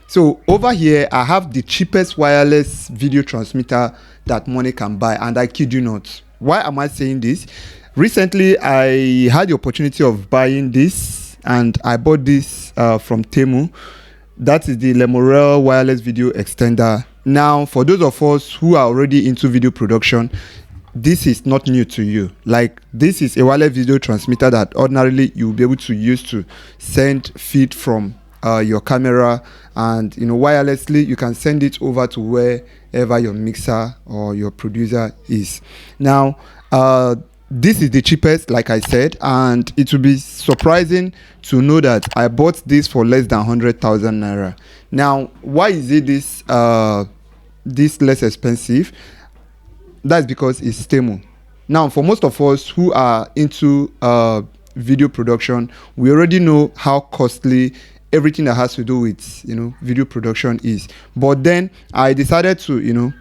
So over here, I have the cheapest wireless video transmitter that money can buy, and I kid you not. Why am I saying this? Recently, I had the opportunity of buying this, and I bought this from Temu. That is the Lemorel wireless video extender. Now, for those of us who are already into video production, this is not new to you. Like, this is a wireless video transmitter that ordinarily you'll be able to use to send feed from your camera, and wirelessly you can send it over to wherever your mixer or your producer is. Now, this is the cheapest, like I said, and it will be surprising to know that I bought this for less than 100,000 naira. Now, why is it this less expensive? That's because it's Temu. Now, for most of us who are into video production, we already know how costly everything that has to do with video production is. But then I decided to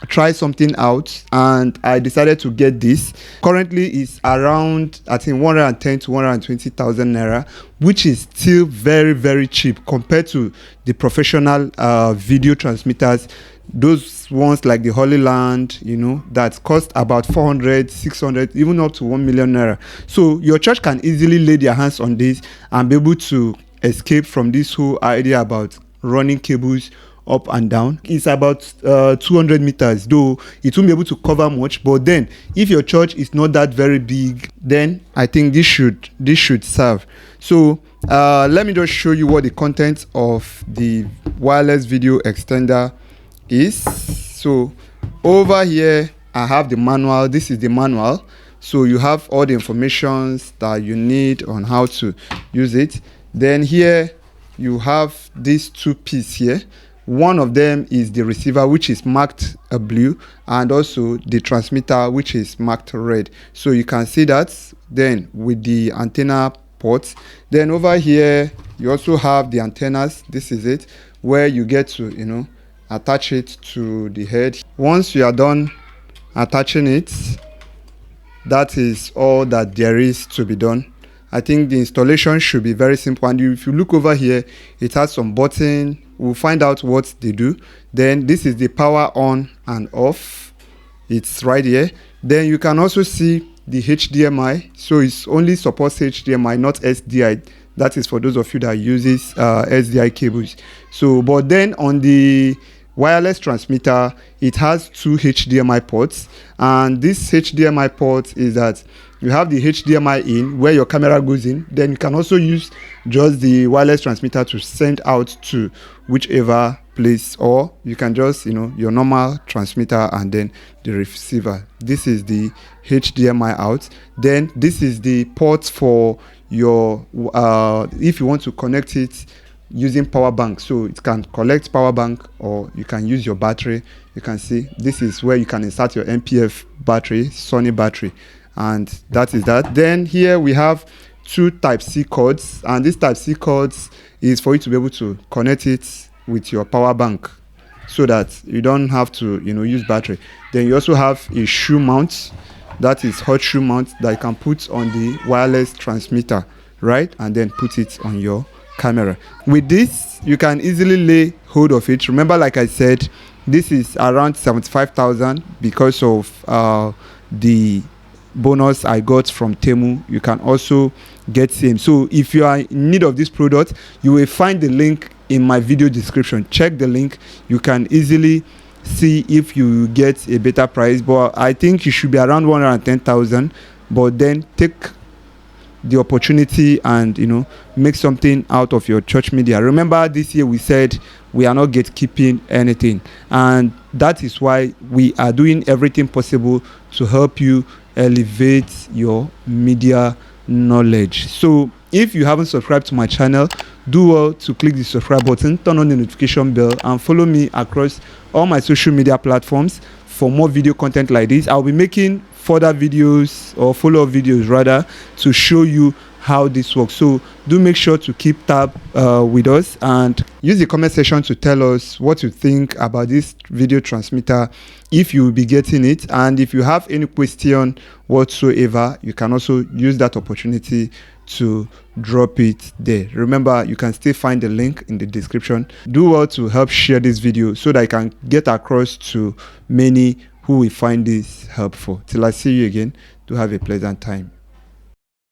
try something out, and I decided to get this. Currently it's around, I think, 110 to 120,000 naira, which is still very, very cheap compared to the professional video transmitters, those ones like the Holy Land, that cost about 400, 600, even up to 1 million naira. So your church can easily lay their hands on this and be able to escape from this whole idea about running cables up and down. It's about 200 meters, though it won't be able to cover much. But then if your church is not that very big, then I think this should serve. So let me just show you what the content of the wireless video extender is. So over here I have the manual. This is the manual. So you have all the information that you need on how to use it. Then here you have these two pieces here. One of them is the receiver, which is marked blue, and also the transmitter, which is marked red. So you can see that then with the antenna ports. Then over here you also have the antennas. This is it, where you get to attach it to the head. Once you are done attaching it, that is all that there is to be done. I think the installation should be very simple, and if you look over here, it has some buttons. We'll find out what they do. Then this is the power on and off. It's right here. Then you can also see the HDMI. So it only supports HDMI, not SDI. That is for those of you that uses SDI cables. So, but then on the wireless transmitter, it has two HDMI ports, and this HDMI port is that you have the HDMI in where your camera goes in. Then you can also use just the wireless transmitter to send out to whichever place, or you can just your normal transmitter and then the receiver. This is the HDMI out. Then this is the port for your if you want to connect it using power bank. So it can collect power bank, or you can use your battery. You can see this is where you can insert your MPF battery, Sony battery, and that is that. Then here we have two Type-C cords, and this Type-C cords is for you to be able to connect it with your power bank, so that you don't have to use battery. Then you also have a shoe mount, that is hot shoe mount, that you can put on the wireless transmitter, right, and then put it on your camera. With this you can easily lay hold of it. Remember, like I said, this is around 75,000 because of the bonus I got from Temu. You can also get same. So if you are in need of this product, you will find the link in my video description. Check the link. You can easily see if you get a better price, but I think you should be around 110,000. But then take the opportunity and make something out of your church media. Remember, this year we said we are not gatekeeping anything, and that is why we are doing everything possible to help you elevate your media knowledge. So if you haven't subscribed to my channel, do well to click the subscribe button, turn on the notification bell, and follow me across all my social media platforms for more video content like this. I'll be making further videos, or follow-up videos rather, to show you how this works. So do make sure to keep tab with us, and use the comment section to tell us what you think about this video transmitter, if you will be getting it. And if you have any question whatsoever, you can also use that opportunity to drop it there. Remember, you can still find the link in the description. Do well to help share this video so that I can get across to many who will find this helpful. Till I see you again, do have a pleasant time.